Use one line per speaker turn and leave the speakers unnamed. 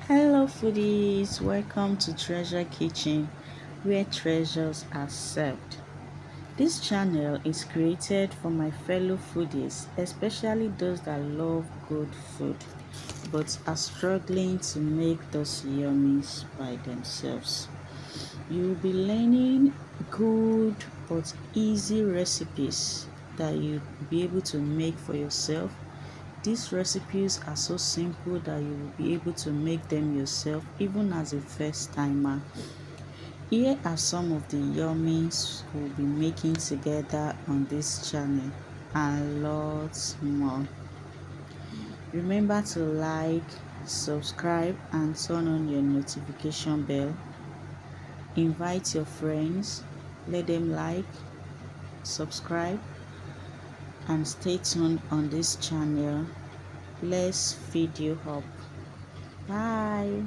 Hello, foodies. Welcome to Treasure Kitchen, where treasures are served. This channel is created for my fellow foodies, especially those that love good food but are struggling to make those yummies by themselves. You'll be learning good but easy recipes that you'll be able to make for yourself. These recipes are so simple that you will be able to make them yourself even as a first timer. Here are some of the yummies we'll be making together on this channel and lots more. Remember to like, subscribe and turn on your notification bell. Invite your friends, let them like, subscribe and stay tuned on this channel. Let's feed you up. Bye.